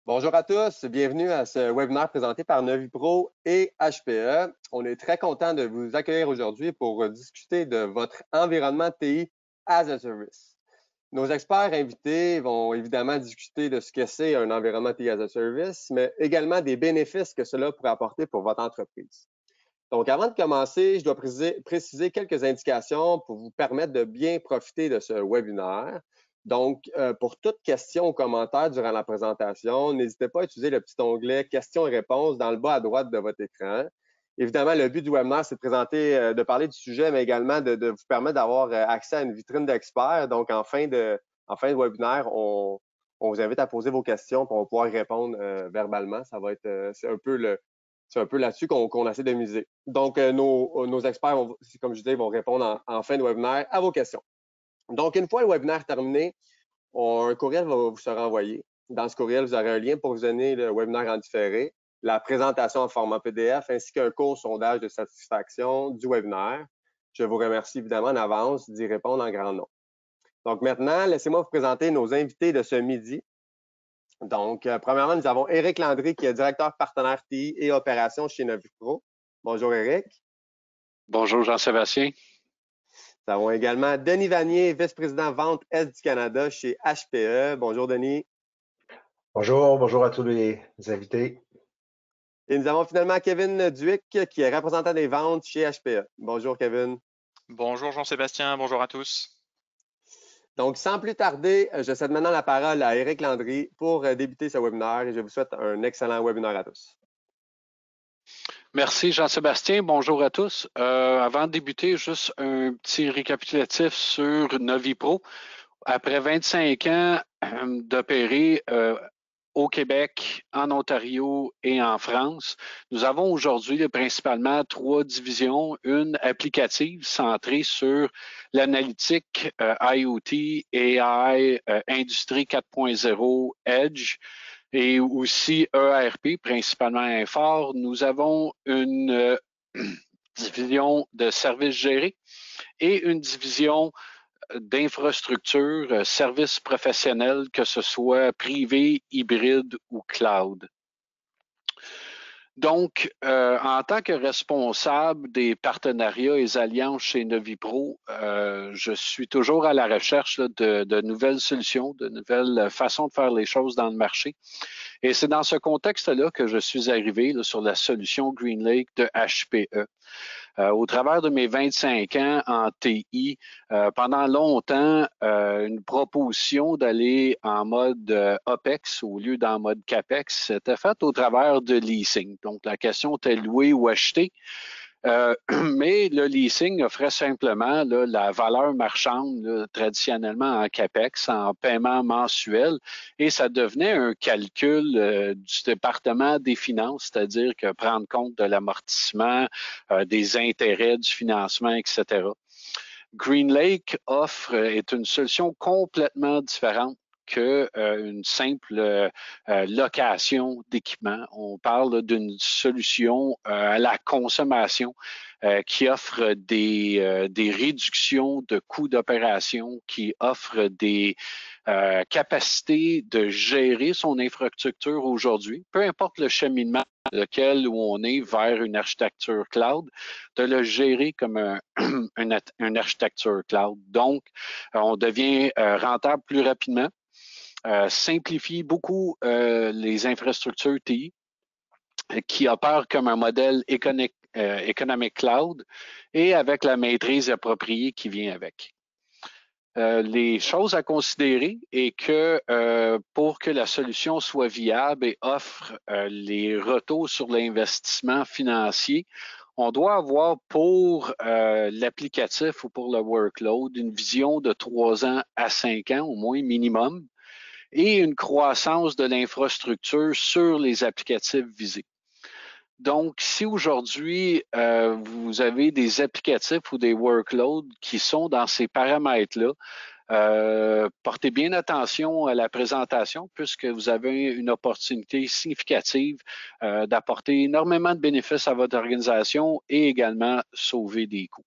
Bonjour à tous, bienvenue à ce webinaire présenté par Novipro et HPE. On est très content de vous accueillir aujourd'hui pour discuter de votre environnement TI as a Service. Nos experts invités vont évidemment discuter de ce que c'est un environnement TI as a Service, mais également des bénéfices que cela pourrait apporter pour votre entreprise. Donc, avant de commencer, je dois préciser quelques indications pour vous permettre de bien profiter de ce webinaire. Donc, pour toute question ou commentaire durant la présentation, n'hésitez pas à utiliser le petit onglet questions et réponses dans le bas à droite de votre écran. Évidemment, le but du webinaire, c'est de parler du sujet, mais également de vous permettre d'avoir accès à une vitrine d'experts. Donc, en fin de webinaire, on vous invite à poser vos questions pour pouvoir y répondre verbalement. Ça va être, c'est un peu là-dessus qu'on essaie de miser. Donc, nos experts, comme je disais, vont répondre en fin de webinaire à vos questions. Donc, une fois le webinaire terminé, un courriel va vous sera envoyé. Dans ce courriel, vous aurez un lien pour vous donner le webinaire en différé, la présentation en format PDF, ainsi qu'un court sondage de satisfaction du webinaire. Je vous remercie évidemment en avance d'y répondre en grand nombre. Donc maintenant, laissez-moi vous présenter nos invités de ce midi. Donc, premièrement, nous avons Éric Landry, qui est directeur partenaire TI et opérations chez Novipro. Bonjour, Éric. Bonjour, Jean-Sébastien. Nous avons également Denis Vanier, vice-président vente Est du Canada chez HPE. Bonjour, Denis. Bonjour à tous les invités. Et nous avons finalement Kevin Duic, qui est représentant des ventes chez HPE. Bonjour, Kevin. Bonjour, Jean-Sébastien. Bonjour à tous. Donc, sans plus tarder, je cède maintenant la parole à Éric Landry pour débuter ce webinaire et je vous souhaite un excellent webinaire à tous. Merci Jean-Sébastien, bonjour à tous. Avant de débuter, juste un petit récapitulatif sur Novipro. Après 25 ans d'opérer au Québec, en Ontario et en France, nous avons aujourd'hui principalement 3 divisions. Une applicative centrée sur l'analytique IoT, AI, Industrie 4.0, Edge, et aussi ERP, principalement Infor. Nous avons une division de services gérés et une division d'infrastructures, services professionnels, que ce soit privé, hybride ou cloud. Donc, en tant que responsable des partenariats et alliances chez Novipro, je suis toujours à la recherche de nouvelles solutions, de nouvelles façons de faire les choses dans le marché. Et c'est dans ce contexte-là que je suis arrivé sur la solution GreenLake de HPE. Au travers de mes 25 ans en TI, pendant longtemps, une proposition d'aller en mode OPEX au lieu d'en mode CAPEX s'était faite au travers de leasing. Donc, la question était louer ou acheter. Mais le leasing offrait simplement la valeur marchande traditionnellement en CAPEX, en paiement mensuel, et ça devenait un calcul du département des finances, c'est-à-dire que prendre compte de l'amortissement, des intérêts, du financement, etc. GreenLake est une solution complètement différente qu'une simple location d'équipement. On parle d'une solution à la consommation qui offre des réductions de coûts d'opération, qui offre des capacités de gérer son infrastructure aujourd'hui, peu importe le cheminement lequel où on est vers une architecture cloud, de le gérer comme une architecture cloud. Donc, on devient rentable plus rapidement, simplifie beaucoup les infrastructures TI, qui opèrent comme un modèle économique cloud et avec la maîtrise appropriée qui vient avec. Les choses à considérer est que pour que la solution soit viable et offre les retours sur l'investissement financier, on doit avoir pour l'applicatif ou pour le workload une vision de 3 ans à 5 ans au moins minimum et une croissance de l'infrastructure sur les applicatifs visés. Donc, si aujourd'hui, vous avez des applicatifs ou des workloads qui sont dans ces paramètres-là, portez bien attention à la présentation puisque vous avez une opportunité significative d'apporter énormément de bénéfices à votre organisation et également sauver des coûts.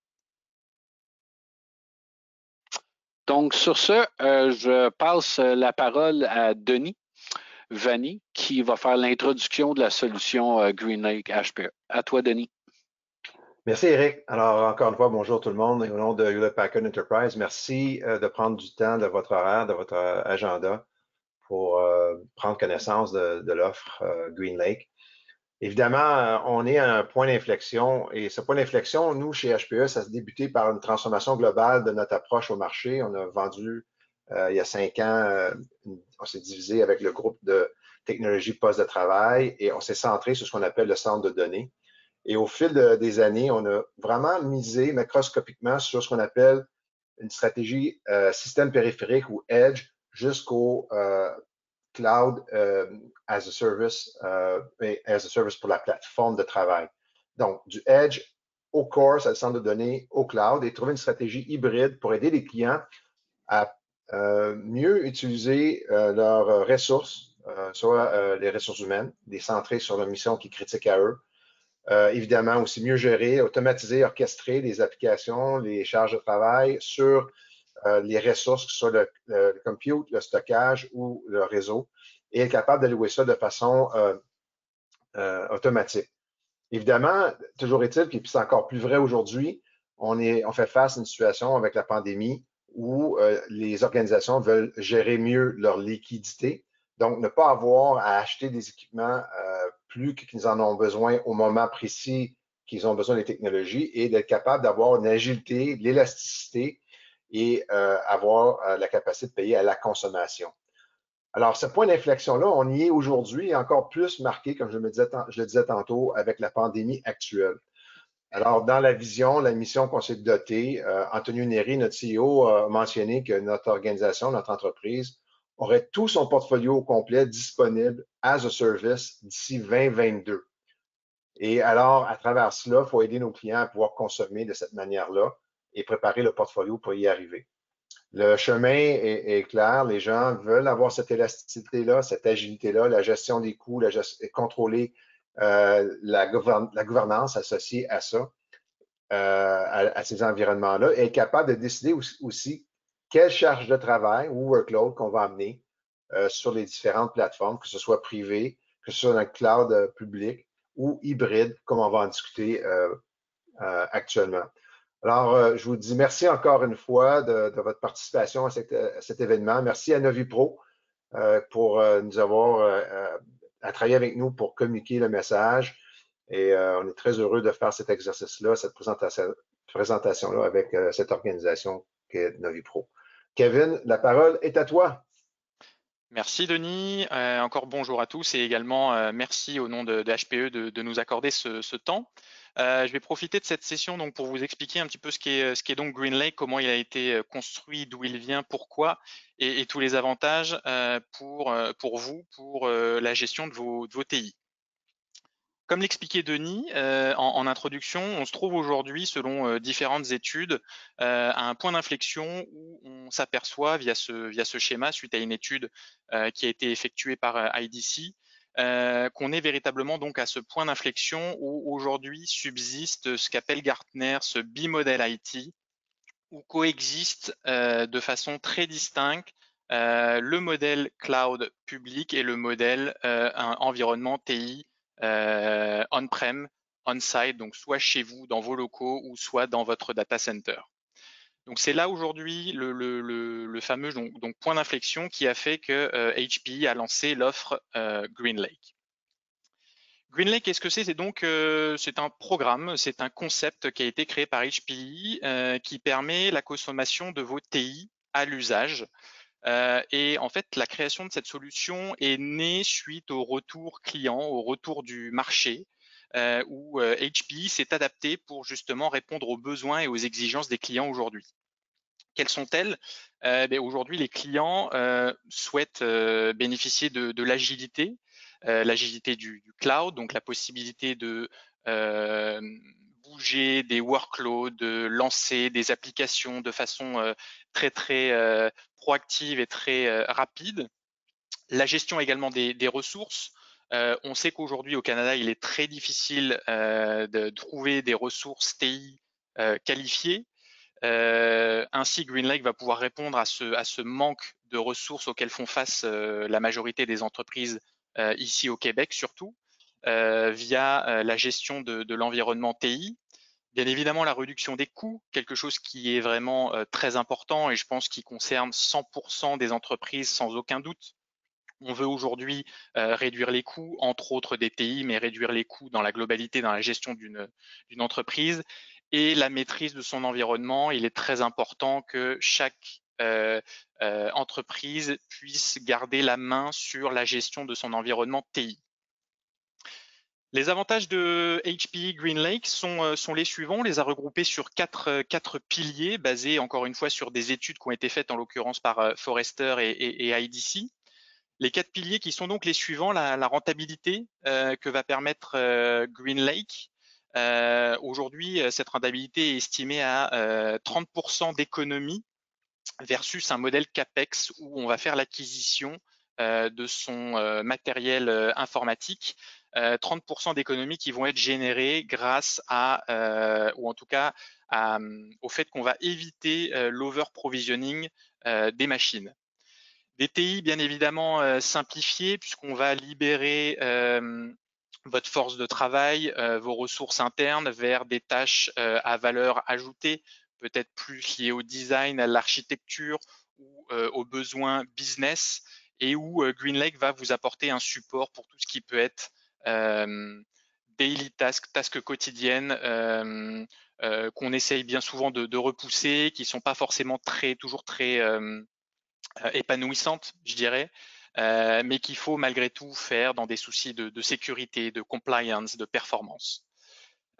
Donc, sur ce, je passe la parole à Denis Vanni, qui va faire l'introduction de la solution GreenLake HPE. À toi, Denis. Merci, Eric. Alors, encore une fois, bonjour tout le monde. Et au nom de Hewlett Packard Enterprise, merci de prendre du temps de votre horaire, de votre agenda pour prendre connaissance de l'offre GreenLake. Évidemment, on est à un point d'inflexion et ce point d'inflexion, nous, chez HPE, ça s'est débuté par une transformation globale de notre approche au marché. On a vendu il y a 5 ans, on s'est divisé avec le groupe de technologie poste de travail et on s'est centré sur ce qu'on appelle le centre de données. Et au fil des années, on a vraiment misé macroscopiquement sur ce qu'on appelle une stratégie système périphérique ou Edge jusqu'au Cloud as a Service et as a Service pour la plateforme de travail. Donc, du Edge au Core, c'est le centre de données, au Cloud, et trouver une stratégie hybride pour aider les clients à mieux utiliser leurs ressources, soit les ressources humaines, les centrer sur la mission qui est critique à eux. Évidemment, aussi mieux gérer, automatiser, orchestrer les applications, les charges de travail sur les ressources, que ce soit le compute, le stockage ou le réseau, et être capable d'allouer ça de façon automatique. Évidemment, toujours est-il, puis c'est encore plus vrai aujourd'hui, on fait face à une situation avec la pandémie où les organisations veulent gérer mieux leur liquidité, donc ne pas avoir à acheter des équipements plus qu'ils en ont besoin au moment précis qu'ils ont besoin des technologies et d'être capable d'avoir une agilité, de l'élasticité et avoir la capacité de payer à la consommation. Alors, ce point d'inflexion-là, on y est aujourd'hui, encore plus marqué, comme je le disais tantôt, avec la pandémie actuelle. Alors, dans la vision, la mission qu'on s'est dotée, Antonio Neri, notre CEO, a mentionné que notre organisation, notre entreprise, aurait tout son portfolio au complet disponible as a service d'ici 2022. Et alors, à travers cela, il faut aider nos clients à pouvoir consommer de cette manière-là et préparer le portfolio pour y arriver. Le chemin est clair. Les gens veulent avoir cette élasticité-là, cette agilité-là, la gestion des coûts, contrôler la gouvernance associée à ça, à ces environnements-là, et être capable de décider aussi quelle charge de travail ou workload qu'on va amener sur les différentes plateformes, que ce soit privé, que ce soit dans le cloud public ou hybride, comme on va en discuter actuellement. Alors, je vous dis merci encore une fois de votre participation à cet événement. Merci à NoviPro pour nous avoir à travailler avec nous pour communiquer le message. Et on est très heureux de faire cet exercice-là, cette présentation-là avec cette organisation qui est NoviPro. Kevin, la parole est à toi. Merci Denis, encore bonjour à tous et également merci au nom de HPE de nous accorder ce temps. Je vais profiter de cette session donc pour vous expliquer un petit peu ce qu'est donc GreenLake, comment il a été construit, d'où il vient, pourquoi et tous les avantages pour vous, pour la gestion de vos TI. Comme l'expliquait Denis en introduction, on se trouve aujourd'hui, selon différentes études, à un point d'inflexion où on s'aperçoit via ce schéma, suite à une étude qui a été effectuée par IDC, qu'on est véritablement donc à ce point d'inflexion où aujourd'hui subsiste ce qu'appelle Gartner ce bimodèle IT, où coexistent de façon très distincte le modèle cloud public et le modèle environnement TI on-prem, on-site, donc soit chez vous, dans vos locaux, ou soit dans votre data center. Donc c'est là aujourd'hui le fameux donc point d'inflexion qui a fait que HPE a lancé l'offre GreenLake. GreenLake, qu'est-ce que c'est? C'est donc c'est un programme, c'est un concept qui a été créé par HPE qui permet la consommation de vos TI à l'usage. Et en fait, la création de cette solution est née suite au retour client, au retour du marché, où HPE s'est adapté pour justement répondre aux besoins et aux exigences des clients aujourd'hui. Quelles sont-elles? Aujourd'hui, les clients souhaitent bénéficier de l'agilité, l'agilité du cloud, donc la possibilité de bouger des workloads, de lancer des applications de façon très proactive et très rapide. La gestion également des ressources. On sait qu'aujourd'hui au Canada, il est très difficile de trouver des ressources TI qualifiées. Ainsi, GreenLake va pouvoir répondre à ce manque de ressources auxquelles font face la majorité des entreprises ici au Québec surtout, via la gestion de l'environnement TI. Bien évidemment, la réduction des coûts, quelque chose qui est vraiment très important et je pense qui concerne 100% des entreprises sans aucun doute. On veut aujourd'hui réduire les coûts, entre autres des TI, mais réduire les coûts dans la globalité, dans la gestion d'une entreprise. Et la maîtrise de son environnement, il est très important que chaque entreprise puisse garder la main sur la gestion de son environnement TI. Les avantages de HPE GreenLake sont les suivants. On les a regroupés sur quatre piliers basés encore une fois sur des études qui ont été faites en l'occurrence par Forrester et IDC. Les 4 piliers qui sont donc les suivants, la rentabilité que va permettre GreenLake. Aujourd'hui, cette rentabilité est estimée à 30% d'économie versus un modèle CAPEX où on va faire l'acquisition de son matériel informatique. 30% d'économies qui vont être générées grâce à, ou en tout cas au fait qu'on va éviter l'over-provisioning des machines. Des TI bien évidemment simplifiés puisqu'on va libérer votre force de travail, vos ressources internes vers des tâches à valeur ajoutée, peut-être plus liées au design, à l'architecture ou aux besoins business et où GreenLake va vous apporter un support pour tout ce qui peut être daily tasks quotidiennes qu'on essaye bien souvent de repousser, qui ne sont pas forcément toujours très épanouissantes, je dirais, mais qu'il faut malgré tout faire dans des soucis de sécurité, de compliance, de performance.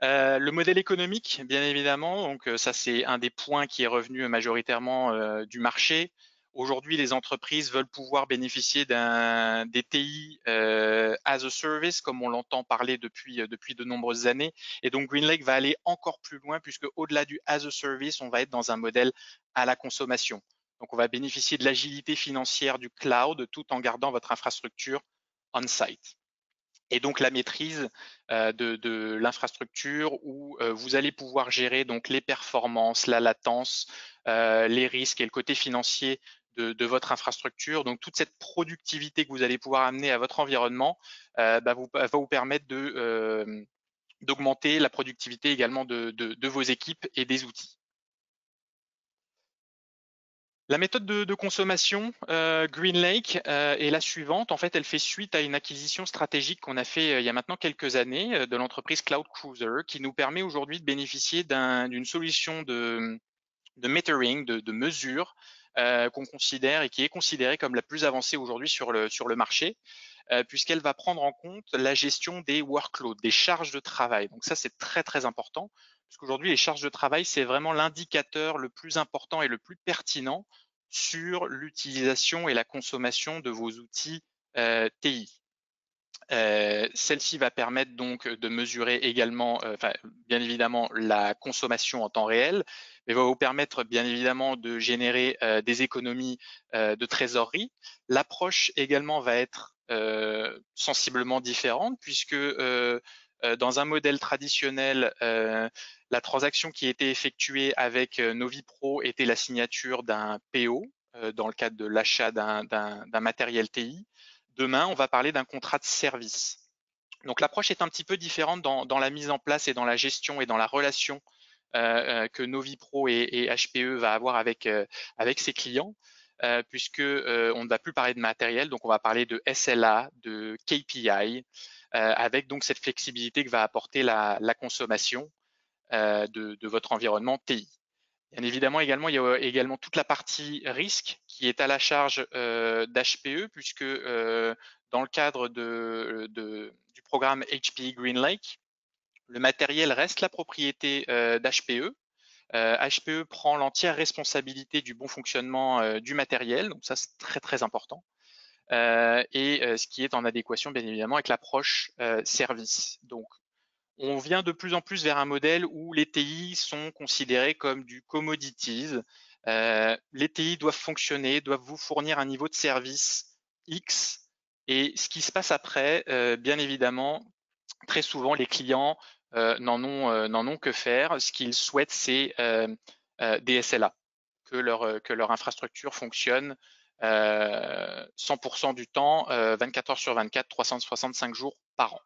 Le modèle économique, bien évidemment, donc ça c'est un des points qui est revenu majoritairement du marché. Aujourd'hui, les entreprises veulent pouvoir bénéficier des TI as a service, comme on l'entend parler depuis de nombreuses années. Et donc GreenLake va aller encore plus loin, puisque au-delà du as a service, on va être dans un modèle à la consommation. Donc on va bénéficier de l'agilité financière du cloud tout en gardant votre infrastructure on-site. Et donc la maîtrise de l'infrastructure où vous allez pouvoir gérer donc les performances, la latence, les risques et le côté financier de votre infrastructure. Donc toute cette productivité que vous allez pouvoir amener à votre environnement va vous permettre d'augmenter la productivité également de vos équipes et des outils. La méthode de consommation GreenLake est la suivante. En fait, elle fait suite à une acquisition stratégique qu'on a fait il y a maintenant quelques années de l'entreprise Cloud Cruiser, qui nous permet aujourd'hui de bénéficier d'une solution de metering, de mesure qu'on considère et qui est considérée comme la plus avancée aujourd'hui sur le marché, puisqu'elle va prendre en compte la gestion des workloads, des charges de travail. Donc ça, c'est très très important, puisqu'aujourd'hui, les charges de travail, c'est vraiment l'indicateur le plus important et le plus pertinent sur l'utilisation et la consommation de vos outils TI. Celle-ci va permettre donc de mesurer également, bien évidemment, la consommation en temps réel, mais va vous permettre bien évidemment de générer des économies de trésorerie. L'approche également va être sensiblement différente puisque dans un modèle traditionnel, la transaction qui était effectuée avec NoviPro était la signature d'un PO dans le cadre de l'achat d'un matériel TI. Demain, on va parler d'un contrat de service. Donc l'approche est un petit peu différente dans la mise en place et dans la gestion et dans la relation que NoviPro et HPE va avoir avec ses clients, puisque on ne va plus parler de matériel, donc on va parler de SLA, de KPI, avec donc cette flexibilité que va apporter la consommation de votre environnement TI. Bien évidemment, il y a également toute la partie risque qui est à la charge d'HPE, puisque dans le cadre du programme HPE GreenLake, le matériel reste la propriété d'HPE. HPE prend l'entière responsabilité du bon fonctionnement du matériel, donc ça c'est très très important, et ce qui est en adéquation bien évidemment avec l'approche service. Donc on vient de plus en plus vers un modèle où les TI sont considérés comme du commodities. Les TI doivent fonctionner, doivent vous fournir un niveau de service X. Et ce qui se passe après, bien évidemment, très souvent, les clients n'en ont que faire. Ce qu'ils souhaitent, c'est des SLA, que leur infrastructure fonctionne 100% du temps, 24 heures sur 24, 365 jours par an.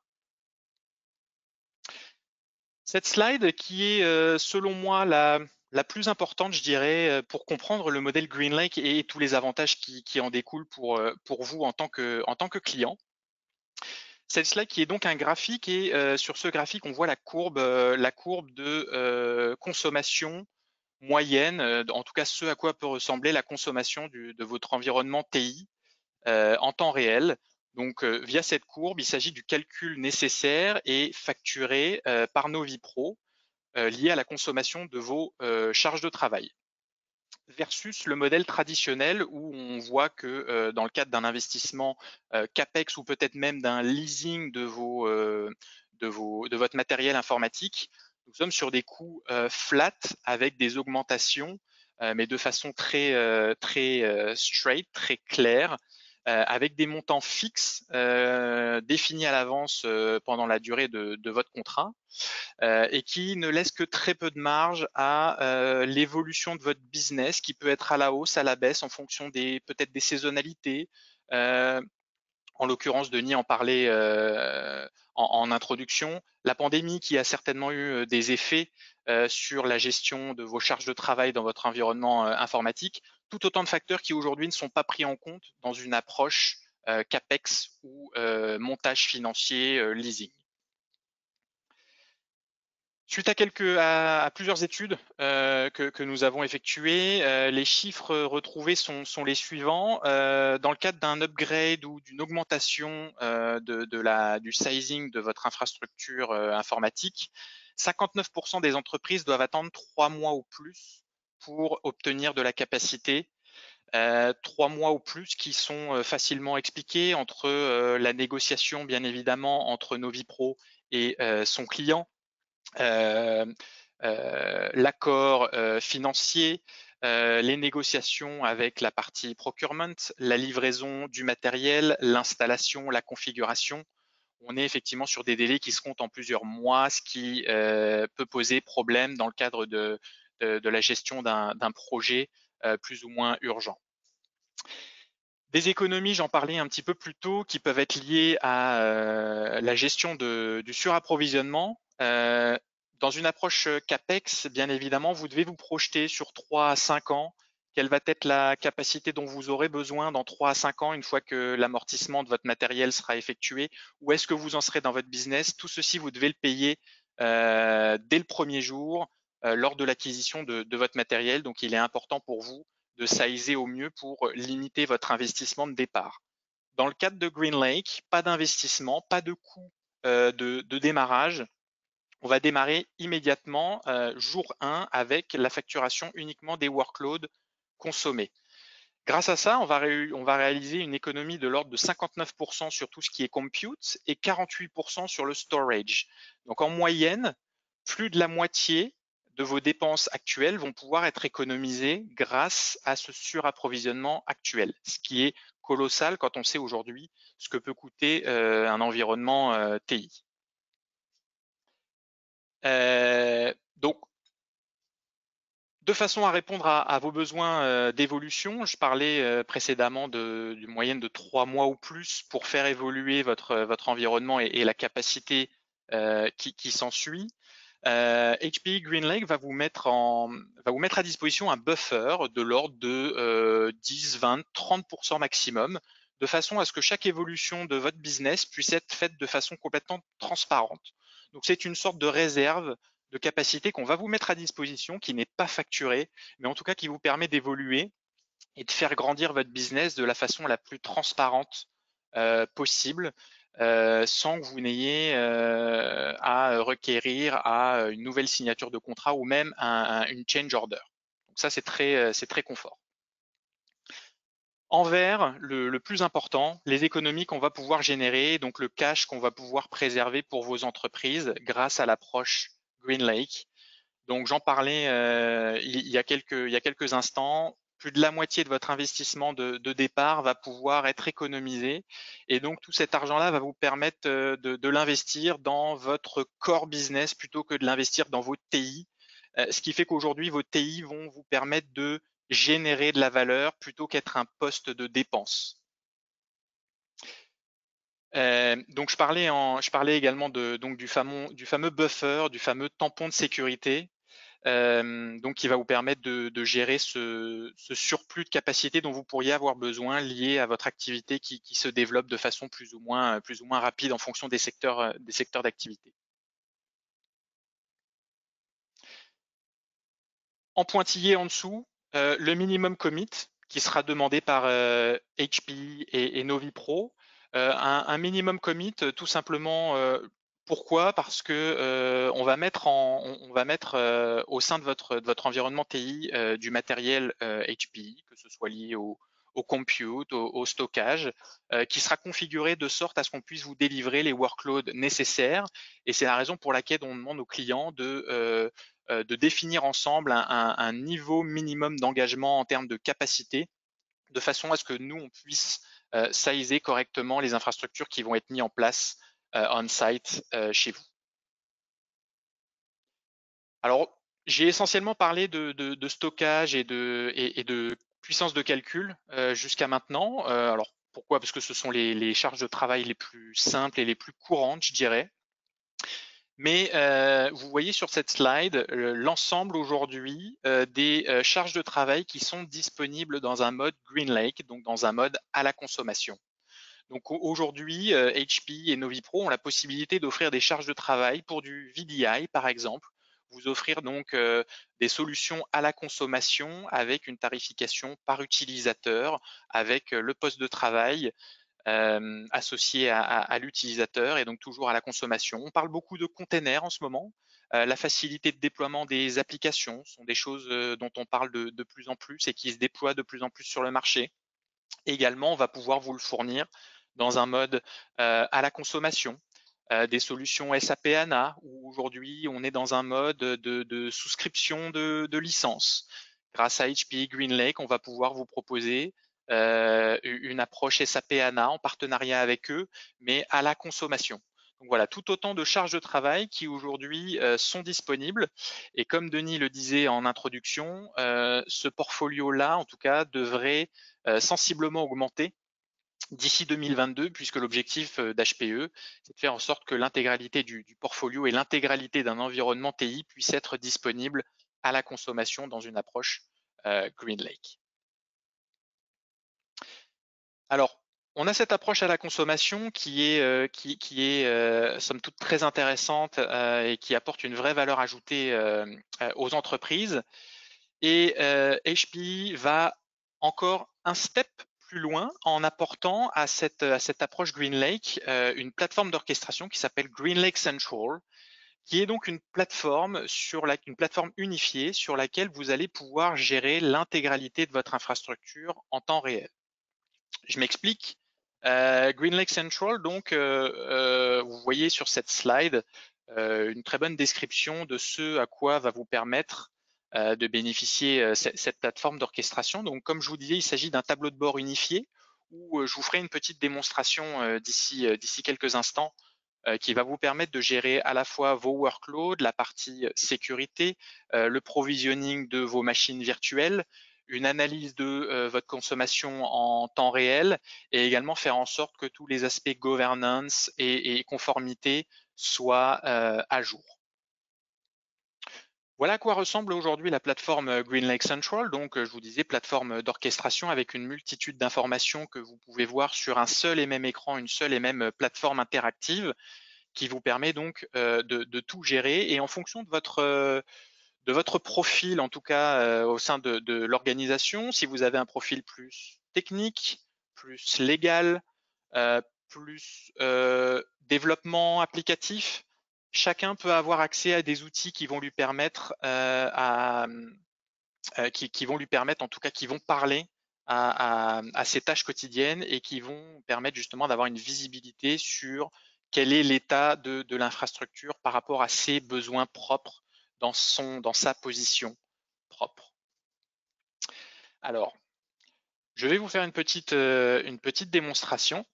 Cette slide qui est, selon moi, la plus importante, je dirais, pour comprendre le modèle GreenLake et tous les avantages qui en découlent pour vous en tant que client. Cette slide qui est donc un graphique et sur ce graphique, on voit la courbe de consommation moyenne, en tout cas ce à quoi peut ressembler la consommation de votre environnement TI en temps réel. Donc, via cette courbe, il s'agit du calcul nécessaire et facturé par Novipro lié à la consommation de vos charges de travail. Versus le modèle traditionnel où on voit que dans le cadre d'un investissement CAPEX ou peut-être même d'un leasing de votre matériel informatique, nous sommes sur des coûts flat avec des augmentations, mais de façon très straight, très claire, avec des montants fixes définis à l'avance pendant la durée de votre contrat. Et qui ne laisse que très peu de marge à l'évolution de votre business qui peut être à la hausse, à la baisse en fonction peut-être des saisonnalités. En l'occurrence, Denis en parlait en introduction. La pandémie qui a certainement eu des effets sur la gestion de vos charges de travail dans votre environnement informatique. Tout autant de facteurs qui aujourd'hui ne sont pas pris en compte dans une approche CAPEX ou montage financier leasing. Suite à plusieurs études que nous avons effectuées, les chiffres retrouvés sont les suivants. Dans le cadre d'un upgrade ou d'une augmentation du sizing de votre infrastructure informatique, 59% des entreprises doivent attendre 3 mois ou plus pour obtenir de la capacité. 3 mois ou plus qui sont facilement expliqués entre la négociation, bien évidemment, entre Novipro et son client, l'accord financier, les négociations avec la partie procurement, la livraison du matériel, l'installation, la configuration. On est effectivement sur des délais qui se comptent en plusieurs mois, ce qui peut poser problème dans le cadre de la gestion d'un projet plus ou moins urgent. Des économies, j'en parlais un petit peu plus tôt, qui peuvent être liées à la gestion du surapprovisionnement. Dans une approche CAPEX, bien évidemment, vous devez vous projeter sur 3 à 5 ans. Quelle va être la capacité dont vous aurez besoin dans 3 à 5 ans une fois que l'amortissement de votre matériel sera effectué? Où est-ce que vous en serez dans votre business? Tout ceci, vous devez le payer dès le premier jour lors de l'acquisition de votre matériel. Donc, il est important pour vous de sizer au mieux pour limiter votre investissement de départ. Dans le cadre de GreenLake, pas d'investissement, pas de coût de démarrage. On va démarrer immédiatement jour 1 avec la facturation uniquement des workloads consommés. Grâce à ça, on va réaliser une économie de l'ordre de 59% sur tout ce qui est compute et 48% sur le storage. Donc en moyenne, plus de la moitié de vos dépenses actuelles vont pouvoir être économisées grâce à ce surapprovisionnement actuel, ce qui est colossal quand on sait aujourd'hui ce que peut coûter un environnement TI. Donc, de façon à répondre à vos besoins d'évolution, je parlais précédemment d'une moyenne de 3 mois ou plus pour faire évoluer votre environnement et la capacité qui s'ensuit. HPE GreenLake va vous mettre à disposition un buffer de l'ordre de 10, 20, 30% maximum, de façon à ce que chaque évolution de votre business puisse être faite de façon complètement transparente. Donc c'est une sorte de réserve de capacité qu'on va vous mettre à disposition, qui n'est pas facturée, mais en tout cas qui vous permet d'évoluer et de faire grandir votre business de la façon la plus transparente possible, sans que vous n'ayez à requérir à une nouvelle signature de contrat ou même une change order. Donc ça, c'est très confort. En vert, le plus important, les économies qu'on va pouvoir générer, donc le cash qu'on va pouvoir préserver pour vos entreprises grâce à l'approche GreenLake. Donc j'en parlais il y a quelques instants. Plus de la moitié de votre investissement de départ va pouvoir être économisé. Et donc, tout cet argent-là va vous permettre de l'investir dans votre core business plutôt que de l'investir dans vos TI. Ce qui fait qu'aujourd'hui, vos TI vont vous permettre de générer de la valeur plutôt qu'être un poste de dépense. Donc je parlais également du fameux buffer, du fameux tampon de sécurité, donc qui va vous permettre de gérer ce surplus de capacité dont vous pourriez avoir besoin lié à votre activité qui se développe de façon plus ou moins rapide en fonction des secteurs d'activité. En pointillé en dessous, le minimum commit qui sera demandé par HP et NoviPro. Un minimum commit, tout simplement, pourquoi? Parce que on va mettre au sein de votre environnement TI du matériel HP, que ce soit lié au compute, au stockage, qui sera configuré de sorte à ce qu'on puisse vous délivrer les workloads nécessaires. Et c'est la raison pour laquelle on demande aux clients de définir ensemble un niveau minimum d'engagement en termes de capacité, de façon à ce que nous, on puisse sizer correctement les infrastructures qui vont être mises en place on-site chez vous. Alors, j'ai essentiellement parlé de stockage et de puissance de calcul jusqu'à maintenant. Alors, pourquoi? Parce que ce sont les charges de travail les plus simples et les plus courantes, je dirais. Mais vous voyez sur cette slide l'ensemble aujourd'hui des charges de travail qui sont disponibles dans un mode GreenLake, donc dans un mode à la consommation. Donc aujourd'hui, HP et NoviPro ont la possibilité d'offrir des charges de travail pour du VDI, par exemple. Vous offrir donc des solutions à la consommation avec une tarification par utilisateur, avec le poste de travail associé à l'utilisateur et donc toujours à la consommation. On parle beaucoup de containers en ce moment. La facilité de déploiement des applications sont des choses dont on parle de plus en plus et qui se déploient de plus en plus sur le marché. Également, on va pouvoir vous le fournir dans un mode à la consommation. Des solutions SAP HANA, où aujourd'hui on est dans un mode de souscription de licence. Grâce à HP GreenLake, on va pouvoir vous proposer une approche SAP HANA en partenariat avec eux, mais à la consommation. Donc voilà, tout autant de charges de travail qui aujourd'hui sont disponibles. Et comme Denis le disait en introduction, ce portfolio-là, en tout cas, devrait sensiblement augmenter d'ici 2022, puisque l'objectif d'HPE, c'est de faire en sorte que l'intégralité du portfolio et l'intégralité d'un environnement TI puisse être disponible à la consommation dans une approche GreenLake. Alors, on a cette approche à la consommation qui est somme toute très intéressante et qui apporte une vraie valeur ajoutée aux entreprises. Et HP va encore un step plus loin en apportant à cette approche GreenLake une plateforme d'orchestration qui s'appelle GreenLake Central, qui est donc une plateforme unifiée sur laquelle vous allez pouvoir gérer l'intégralité de votre infrastructure en temps réel. Je m'explique. GreenLake Central, donc, vous voyez sur cette slide une très bonne description de ce à quoi va vous permettre de bénéficier cette plateforme d'orchestration. Donc, comme je vous disais, il s'agit d'un tableau de bord unifié où je vous ferai une petite démonstration d'ici quelques instants qui va vous permettre de gérer à la fois vos workloads, la partie sécurité, le provisioning de vos machines virtuelles, une analyse de votre consommation en temps réel et également faire en sorte que tous les aspects governance et conformité soient à jour. Voilà à quoi ressemble aujourd'hui la plateforme GreenLake Central. Donc, je vous disais, plateforme d'orchestration avec une multitude d'informations que vous pouvez voir sur un seul et même écran, une seule et même plateforme interactive qui vous permet donc de tout gérer. Et en fonction de votre profil, en tout cas au sein de l'organisation, si vous avez un profil plus technique, plus légal, plus développement applicatif, chacun peut avoir accès à des outils qui vont lui permettre qui vont lui permettre, en tout cas, qui vont parler à ses tâches quotidiennes et qui vont permettre justement d'avoir une visibilité sur quel est l'état de l'infrastructure par rapport à ses besoins propres dans sa position propre. Alors, je vais vous faire une petite démonstration.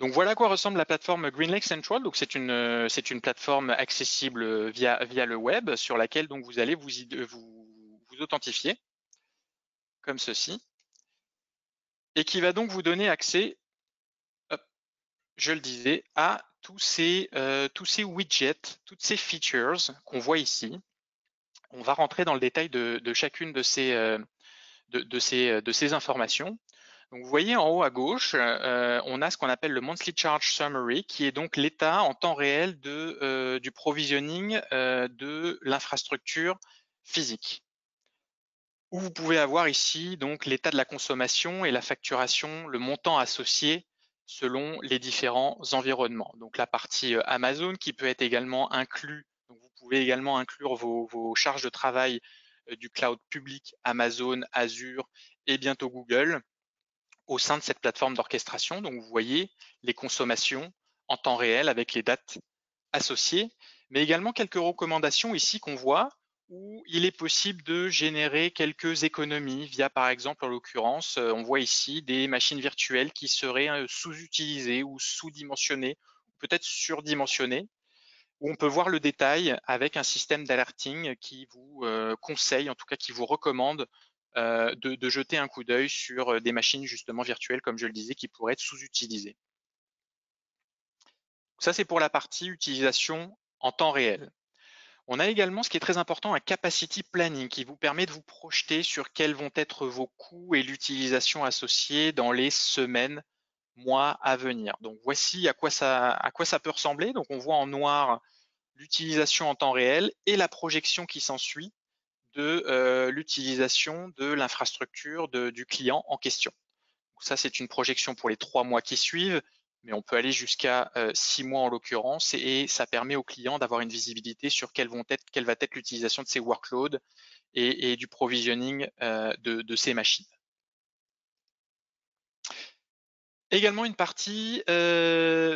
Donc voilà à quoi ressemble la plateforme GreenLake Central. Donc c'est une plateforme accessible via le web sur laquelle donc vous allez vous authentifier comme ceci et qui va donc vous donner accès, hop, je le disais, à tous ces widgets, toutes ces features qu'on voit ici. On va rentrer dans le détail de chacune de ces informations. Donc vous voyez en haut à gauche, on a ce qu'on appelle le Monthly Charge Summary, qui est donc l'état en temps réel du provisioning de l'infrastructure physique. Où vous pouvez avoir ici donc l'état de la consommation et la facturation, le montant associé selon les différents environnements. Donc la partie Amazon qui peut être également inclus. Donc vous pouvez également inclure vos charges de travail du cloud public Amazon, Azure et bientôt Google au sein de cette plateforme d'orchestration. Donc vous voyez les consommations en temps réel avec les dates associées, mais également quelques recommandations ici qu'on voit où il est possible de générer quelques économies via, par exemple, en l'occurrence, on voit ici des machines virtuelles qui seraient sous-utilisées ou sous-dimensionnées, peut-être surdimensionnées, où on peut voir le détail avec un système d'alerting qui vous conseille, en tout cas qui vous recommande de jeter un coup d'œil sur des machines justement virtuelles, comme je le disais, qui pourraient être sous-utilisées. Ça, c'est pour la partie utilisation en temps réel. On a également ce qui est très important, un capacity planning qui vous permet de vous projeter sur quels vont être vos coûts et l'utilisation associée dans les semaines, mois à venir. Donc voici à quoi ça peut ressembler. Donc on voit en noir l'utilisation en temps réel et la projection qui s'ensuit de l'utilisation de l'infrastructure du client en question. Donc ça, c'est une projection pour les 3 mois qui suivent, mais on peut aller jusqu'à 6 mois en l'occurrence, et ça permet au client d'avoir une visibilité sur quelle va être l'utilisation de ses workloads et du provisioning de ces machines. Également une partie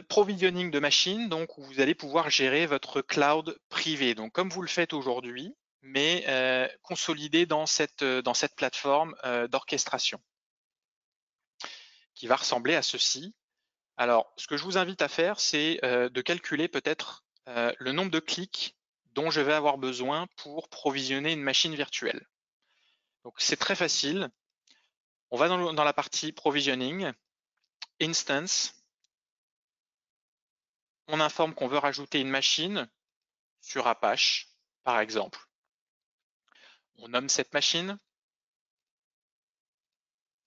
provisioning de machines, donc où vous allez pouvoir gérer votre cloud privé. Donc comme vous le faites aujourd'hui, mais consolidé dans cette plateforme d'orchestration, qui va ressembler à ceci. Alors, ce que je vous invite à faire, c'est de calculer peut-être le nombre de clics dont je vais avoir besoin pour provisionner une machine virtuelle. Donc, c'est très facile. On va dans la partie provisioning, instance. On informe qu'on veut rajouter une machine sur Apache, par exemple. On nomme cette machine.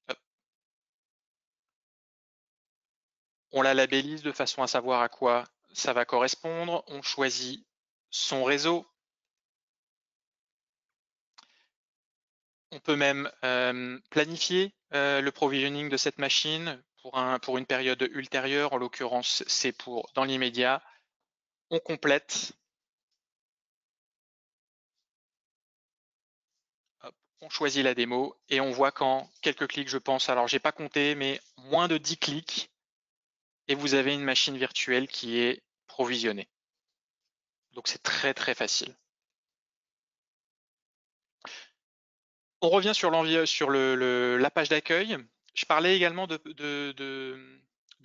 Hop. On la labellise de façon à savoir à quoi ça va correspondre. On choisit son réseau. On peut même planifier le provisioning de cette machine pour une période ultérieure. En l'occurrence, c'est pour dans l'immédiat. On complète. Hop, on choisit la démo et on voit qu'en quelques clics, je pense, alors j'ai pas compté, mais moins de 10 clics, et vous avez une machine virtuelle qui est provisionnée. Donc c'est très très facile. On revient sur la page d'accueil. Je parlais également de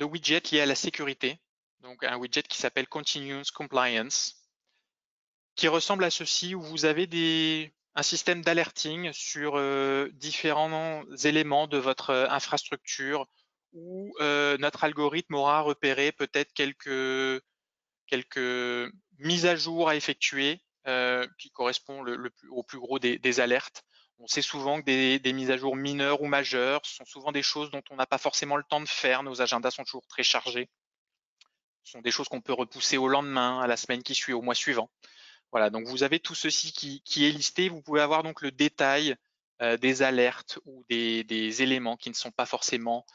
widgets liés à la sécurité. Donc un widget qui s'appelle Continuous Compliance, qui ressemble à ceci, où vous avez un système d'alerting sur différents éléments de votre infrastructure, où notre algorithme aura repéré peut-être quelques mises à jour à effectuer qui correspondent au plus gros des alertes. On sait souvent que des mises à jour mineures ou majeures sont souvent des choses dont on n'a pas forcément le temps de faire. Nos agendas sont toujours très chargés. Ce sont des choses qu'on peut repousser au lendemain, à la semaine qui suit, au mois suivant. Voilà, donc vous avez tout ceci qui est listé. Vous pouvez avoir donc le détail des alertes ou des éléments qui ne sont pas forcément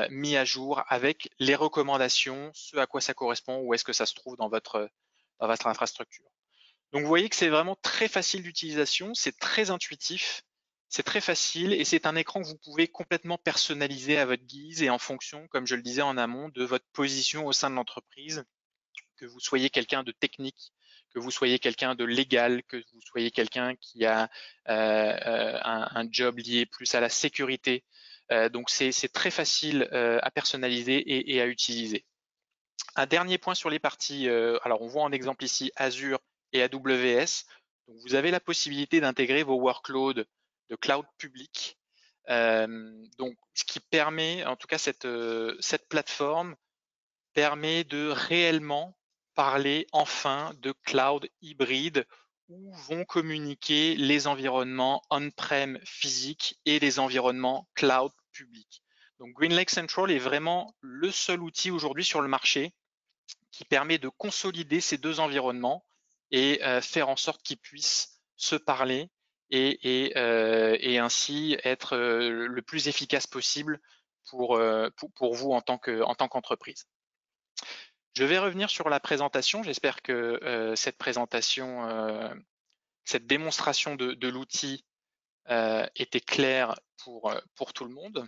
mis à jour avec les recommandations, ce à quoi ça correspond, où est-ce que ça se trouve dans votre infrastructure. Donc vous voyez que c'est vraiment très facile d'utilisation, c'est très intuitif, c'est très facile, et c'est un écran que vous pouvez complètement personnaliser à votre guise et en fonction, comme je le disais en amont, de votre position au sein de l'entreprise, que vous soyez quelqu'un de technique, que vous soyez quelqu'un de légal, que vous soyez quelqu'un qui a un job lié plus à la sécurité. Donc c'est très facile à personnaliser et à utiliser. Un dernier point sur les parties, alors on voit en exemple ici Azure et AWS. Donc vous avez la possibilité d'intégrer vos workloads de cloud public. Donc ce qui permet, en tout cas cette plateforme permet de réellement parler enfin de cloud hybride où vont communiquer les environnements on-prem physiques et les environnements cloud publics. Donc GreenLake Central est vraiment le seul outil aujourd'hui sur le marché qui permet de consolider ces deux environnements et faire en sorte qu'ils puissent se parler et ainsi être le plus efficace possible pour vous en tant qu'entreprise. Je vais revenir sur la présentation. J'espère que cette présentation, cette démonstration de l'outil était claire pour tout le monde.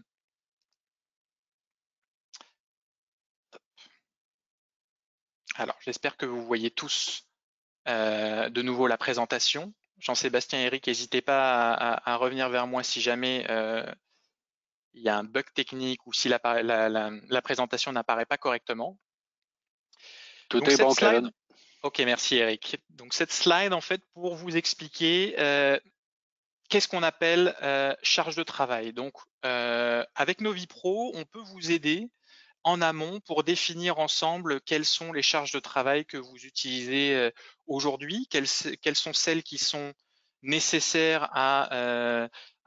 Alors, j'espère que vous voyez tous de nouveau la présentation. Jean-Sébastien et Eric, n'hésitez pas à revenir vers moi si jamais il y a un bug technique ou si la présentation n'apparaît pas correctement. Tout Donc, est bon, Kevin. Ok, merci Eric. Donc cette slide, en fait, pour vous expliquer qu'est-ce qu'on appelle charge de travail. Donc avec NoviPro, on peut vous aider en amont pour définir ensemble quelles sont les charges de travail que vous utilisez aujourd'hui, quelles sont celles qui sont nécessaires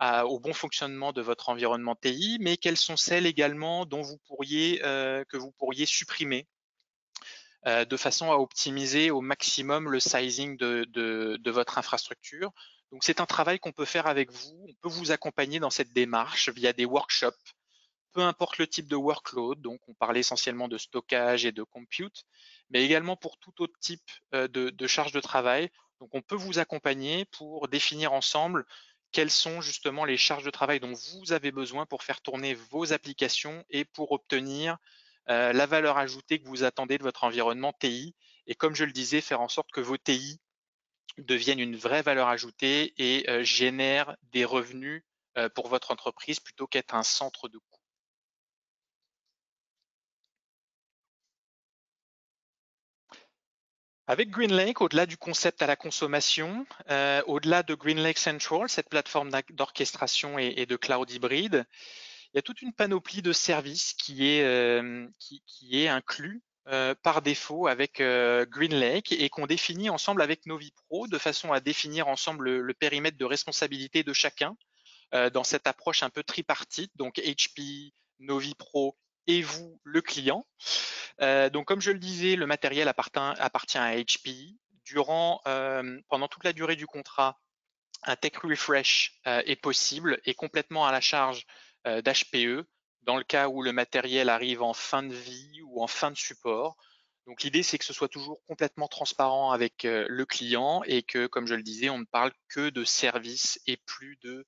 au bon fonctionnement de votre environnement TI, mais quelles sont celles également dont que vous pourriez supprimer de façon à optimiser au maximum le sizing de votre infrastructure. Donc c'est un travail qu'on peut faire avec vous, on peut vous accompagner dans cette démarche via des workshops, peu importe le type de workload, donc on parlait essentiellement de stockage et de compute, mais également pour tout autre type de charge de travail. Donc on peut vous accompagner pour définir ensemble quelles sont justement les charges de travail dont vous avez besoin pour faire tourner vos applications et pour obtenir la valeur ajoutée que vous attendez de votre environnement TI. Et comme je le disais, faire en sorte que vos TI deviennent une vraie valeur ajoutée et génèrent des revenus pour votre entreprise plutôt qu'être un centre de coût. Avec GreenLake, au-delà du concept à la consommation, au-delà de GreenLake Central, cette plateforme d'orchestration et de cloud hybride, il y a toute une panoplie de services qui est inclus par défaut avec GreenLake et qu'on définit ensemble avec NoviPro de façon à définir ensemble le périmètre de responsabilité de chacun dans cette approche un peu tripartite, donc HP, NoviPro et vous, le client. Donc comme je le disais, le matériel appartient à HP. Pendant toute la durée du contrat, un tech refresh est possible et complètement à la charge d'HPE dans le cas où le matériel arrive en fin de vie ou en fin de support. Donc l'idée, c'est que ce soit toujours complètement transparent avec le client et que, comme je le disais, on ne parle que de services et plus de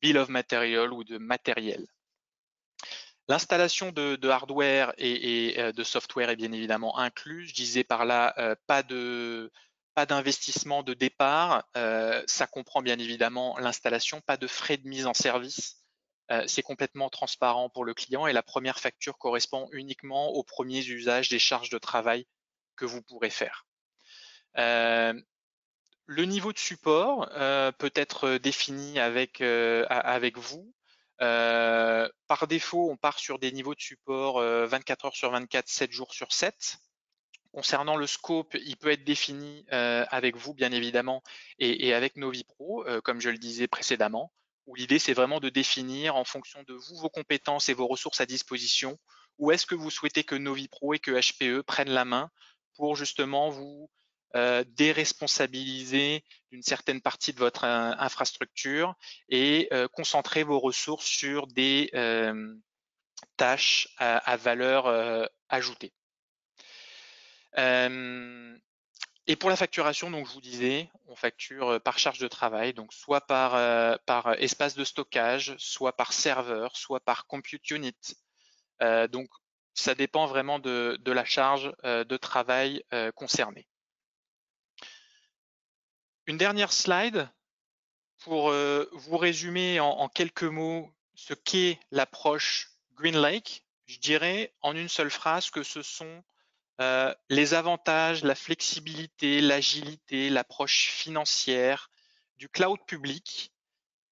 bill of material ou de matériel. L'installation de hardware et de software est bien évidemment inclus. Je disais par là, pas d'investissement de départ. Ça comprend bien évidemment l'installation, pas de frais de mise en service. C'est complètement transparent pour le client et la première facture correspond uniquement aux premiers usages des charges de travail que vous pourrez faire. Le niveau de support peut être défini avec vous. Par défaut, on part sur des niveaux de support 24 heures sur 24, 7 jours sur 7. Concernant le scope, il peut être défini avec vous, bien évidemment, et avec NoviPro, comme je le disais précédemment, où l'idée, c'est vraiment de définir en fonction de vous, vos compétences et vos ressources à disposition, où est-ce que vous souhaitez que NoviPro et que HPE prennent la main pour justement vous déresponsabiliser d'une certaine partie de votre infrastructure et concentrer vos ressources sur des tâches à valeur ajoutée. Et pour la facturation, donc je vous disais, on facture par charge de travail, donc soit par espace de stockage, soit par serveur, soit par compute unit. Donc ça dépend vraiment de la charge de travail concernée. Une dernière slide pour vous résumer en quelques mots ce qu'est l'approche GreenLake. Je dirais en une seule phrase que ce sont les avantages, la flexibilité, l'agilité, l'approche financière du cloud public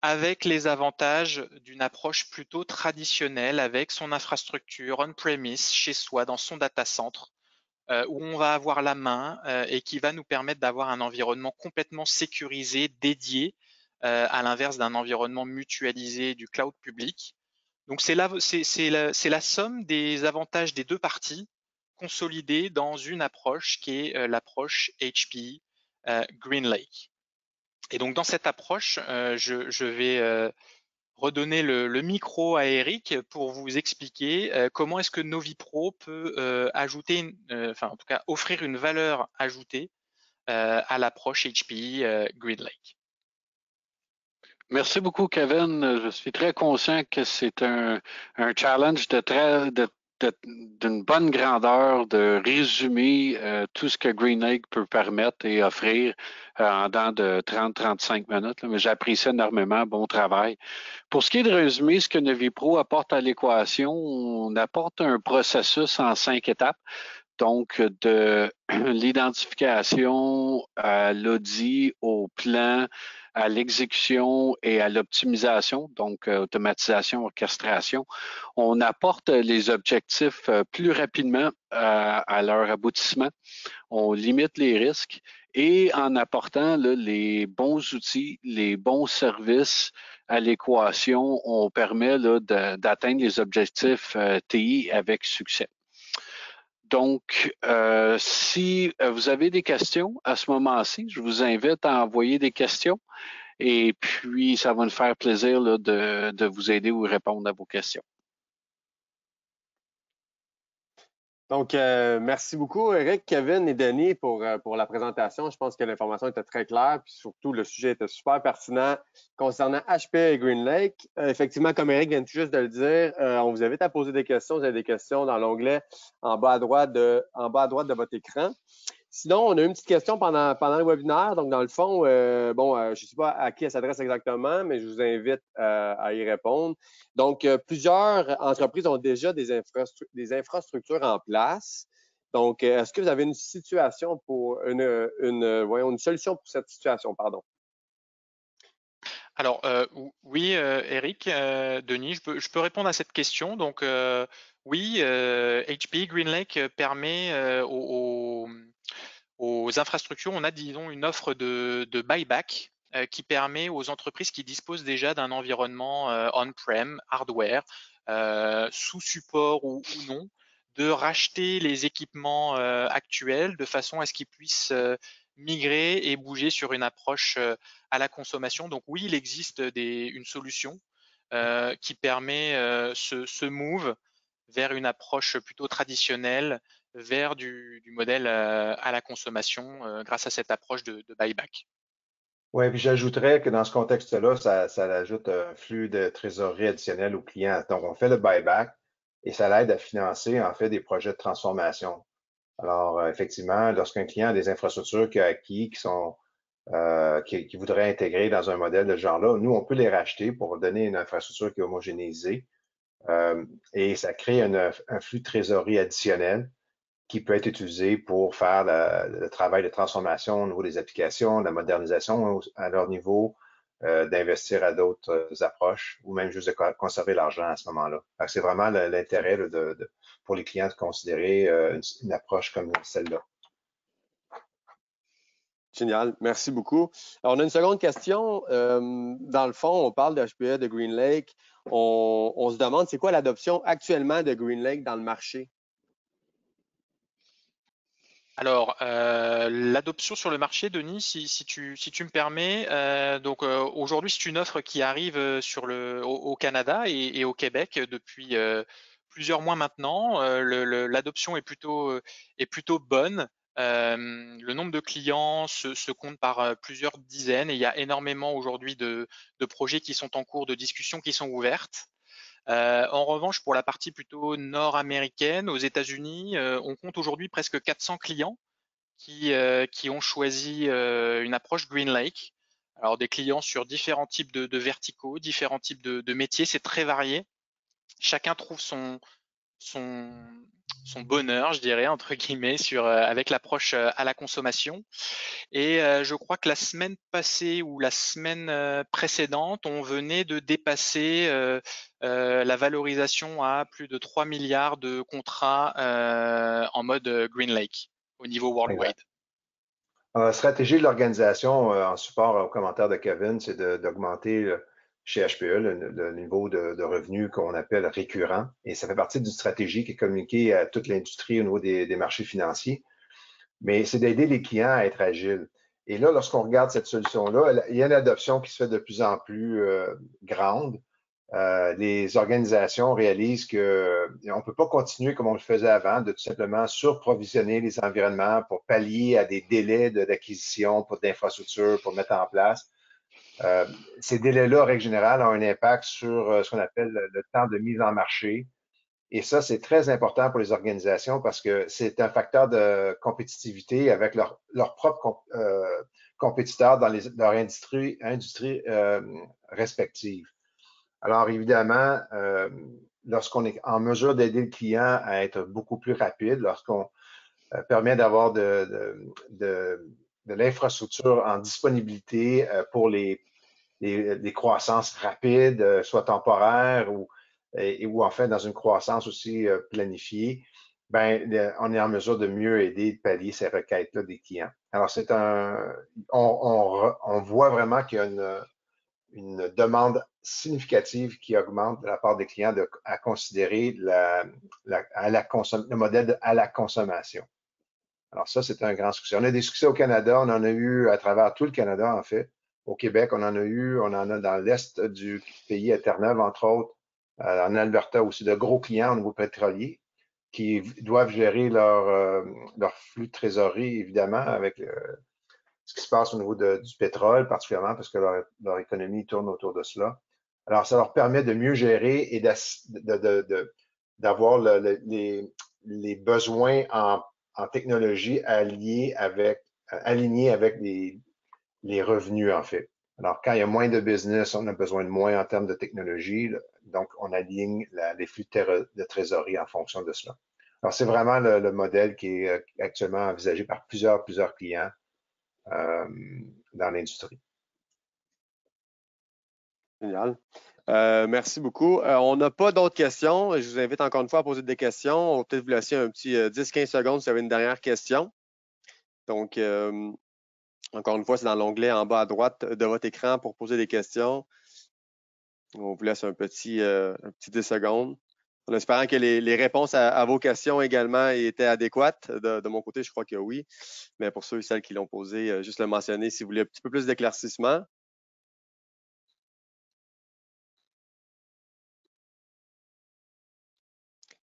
avec les avantages d'une approche plutôt traditionnelle avec son infrastructure on-premise chez soi dans son data center où on va avoir la main et qui va nous permettre d'avoir un environnement complètement sécurisé, dédié, à l'inverse d'un environnement mutualisé du cloud public. Donc c'est la somme des avantages des deux parties consolidés dans une approche qui est l'approche HPE GreenLake. Et donc dans cette approche, je vais redonner le micro à Eric pour vous expliquer comment est-ce que NoviPro peut ajouter, enfin en tout cas offrir une valeur ajoutée à l'approche HPE GreenLake. Merci beaucoup, Kevin. Je suis très conscient que c'est un challenge d'une bonne grandeur de résumer tout ce que GreenLake peut permettre et offrir en dans de 30-35 minutes. Mais j'apprécie énormément. Bon travail. Pour ce qui est de résumer ce que NoviPro apporte à l'équation, on apporte un processus en 5 étapes. Donc, de l'identification à l'audit, au plan, à l'exécution et à l'optimisation, donc automatisation, orchestration. On apporte les objectifs plus rapidement à leur aboutissement. On limite les risques et en apportant là, les bons outils, les bons services à l'équation, on permet d'atteindre les objectifs TI avec succès. Donc, si vous avez des questions à ce moment-ci, je vous invite à envoyer des questions et puis ça va nous faire plaisir là, de vous aider ou répondre à vos questions. Donc, merci beaucoup, Eric, Kevin et Denis, pour la présentation. Je pense que l'information était très claire, puis surtout, le sujet était super pertinent concernant HPE et GreenLake. Effectivement, comme Eric vient juste de le dire, on vous invite à poser des questions. Vous avez des questions dans l'onglet en bas à droite de votre écran. Sinon, on a une petite question pendant le webinaire. Donc, dans le fond, je ne sais pas à qui elle s'adresse exactement, mais je vous invite à y répondre. Donc, plusieurs entreprises ont déjà des infrastructures en place. Donc, est-ce que vous avez une situation pour une solution pour cette situation, pardon? Alors, oui, Eric, Denis, je peux répondre à cette question. Donc, oui, HPE GreenLake permet aux infrastructures, on a, disons, une offre de buyback qui permet aux entreprises qui disposent déjà d'un environnement on-prem, hardware, sous support ou non, de racheter les équipements actuels de façon à ce qu'ils puissent migrer et bouger sur une approche à la consommation. Donc oui, il existe une solution qui permet ce move vers une approche plutôt traditionnelle, vers du modèle à la consommation grâce à cette approche de buyback. Oui, puis j'ajouterais que dans ce contexte-là, ça ajoute un flux de trésorerie additionnel aux clients. Donc, on fait le buyback et ça l'aide à financer, en fait, des projets de transformation. Alors, effectivement, lorsqu'un client a des infrastructures qu'il a acquis, qui voudrait intégrer dans un modèle de ce genre-là, nous, on peut les racheter pour donner une infrastructure qui est homogénéisée. Et ça crée un flux de trésorerie additionnel qui peut être utilisé pour faire le travail de transformation au niveau des applications, la modernisation à leur niveau, d'investir à d'autres approches ou même juste de conserver l'argent à ce moment-là. C'est vraiment l'intérêt pour les clients de considérer une approche comme celle-là. Génial, merci beaucoup. Alors, on a une seconde question. Dans le fond, on parle de HPE, de GreenLake. On se demande, c'est quoi l'adoption actuellement de GreenLake dans le marché? Alors, l'adoption sur le marché, Denis, si tu me permets, aujourd'hui, c'est une offre qui arrive au Canada et au Québec depuis plusieurs mois maintenant. L'adoption est plutôt bonne. Le nombre de clients se compte par plusieurs dizaines et il y a énormément aujourd'hui de projets qui sont en cours de discussion, qui sont ouvertes. En revanche, pour la partie plutôt nord-américaine, aux États-Unis, on compte aujourd'hui presque 400 clients qui ont choisi une approche GreenLake. Alors des clients sur différents types de verticaux, différents types de métiers, c'est très varié. Chacun trouve son bonheur, je dirais, entre guillemets, avec l'approche à la consommation. Et je crois que la semaine passée ou la semaine précédente, on venait de dépasser la valorisation à plus de 3 milliards de contrats en mode Green Lake au niveau worldwide. La stratégie de l'organisation, en support aux commentaires de Kevin, c'est d'augmenter chez HPE le niveau de revenus qu'on appelle récurrent. Et ça fait partie d'une stratégie qui est communiquée à toute l'industrie au niveau des marchés financiers. Mais c'est d'aider les clients à être agiles. Et là, lorsqu'on regarde cette solution-là, il y a une adoption qui se fait de plus en plus grande. Les organisations réalisent qu'on ne peut pas continuer comme on le faisait avant, de tout simplement surprovisionner les environnements pour pallier à des délais d'acquisition, pour d'infrastructures, pour mettre en place. Ces délais-là, en règle générale, ont un impact sur ce qu'on appelle le temps de mise en marché. Et ça, c'est très important pour les organisations parce que c'est un facteur de compétitivité avec leurs propres compétiteurs dans leur industrie respective. Alors, évidemment, lorsqu'on est en mesure d'aider le client à être beaucoup plus rapide, lorsqu'on permet d'avoir de l'infrastructure en disponibilité pour les croissances rapides, soit temporaires ou en fait dans une croissance aussi planifiée, ben, on est en mesure de mieux aider, de pallier ces requêtes-là des clients. Alors, on voit vraiment qu'il y a une demande significative qui augmente de la part des clients à considérer le modèle à la consommation. Alors ça, c'est un grand succès. On a des succès au Canada, on en a eu à travers tout le Canada, en fait. Au Québec, on en a dans l'est du pays, à Terre-Neuve, entre autres, en Alberta aussi, de gros clients au niveau pétrolier qui doivent gérer leur flux de trésorerie, évidemment, avec ce qui se passe au niveau du pétrole, particulièrement parce que leur économie tourne autour de cela. Alors, ça leur permet de mieux gérer et d'avoir les besoins en technologie alignés avec les revenus, en fait. Alors, quand il y a moins de business, on a besoin de moins en termes de technologie. Donc, on aligne les flux de trésorerie en fonction de cela. Alors, c'est vraiment le modèle qui est actuellement envisagé par plusieurs clients dans l'industrie. Génial. Merci beaucoup. On n'a pas d'autres questions. Je vous invite encore une fois à poser des questions. On va peut-être vous laisser un petit 10-15 secondes si vous avez une dernière question. Donc, encore une fois, c'est dans l'onglet en bas à droite de votre écran pour poser des questions. On vous laisse un petit 10 secondes. En espérant que les réponses à vos questions également étaient adéquates. De mon côté, je crois que oui. Mais pour ceux et celles qui l'ont posé, juste le mentionner si vous voulez un petit peu plus d'éclaircissement.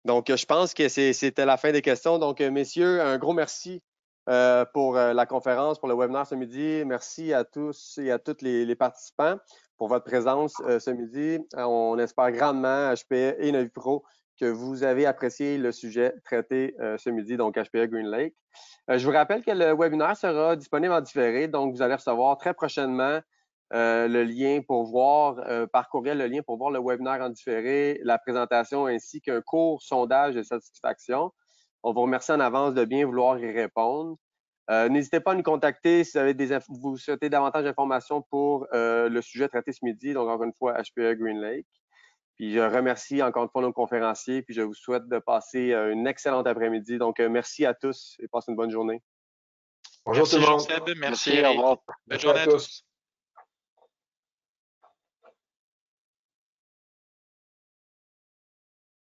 Donc, je pense que c'était la fin des questions. Donc, messieurs, un gros merci pour la conférence, pour le webinaire ce midi. Merci à tous et à toutes les participants pour votre présence ce midi. On espère grandement, HPE et NaviPro, que vous avez apprécié le sujet traité ce midi, donc HPE Green Lake. Je vous rappelle que le webinaire sera disponible en différé, donc vous allez recevoir très prochainement le lien pour voir, par courriel, le lien pour voir le webinaire en différé, la présentation ainsi qu'un court sondage de satisfaction. On vous remercie en avance de bien vouloir y répondre. N'hésitez pas à nous contacter si vous souhaitez davantage d'informations pour le sujet traité ce midi, donc encore une fois, HPE Green Lake. Puis je remercie encore une fois nos conférenciers, puis je vous souhaite de passer une excellente après-midi. Donc, merci à tous et passez une bonne journée. Bonjour tout le monde. Jean-Seb, merci Au Eric. revoir. Bonne journée à tous.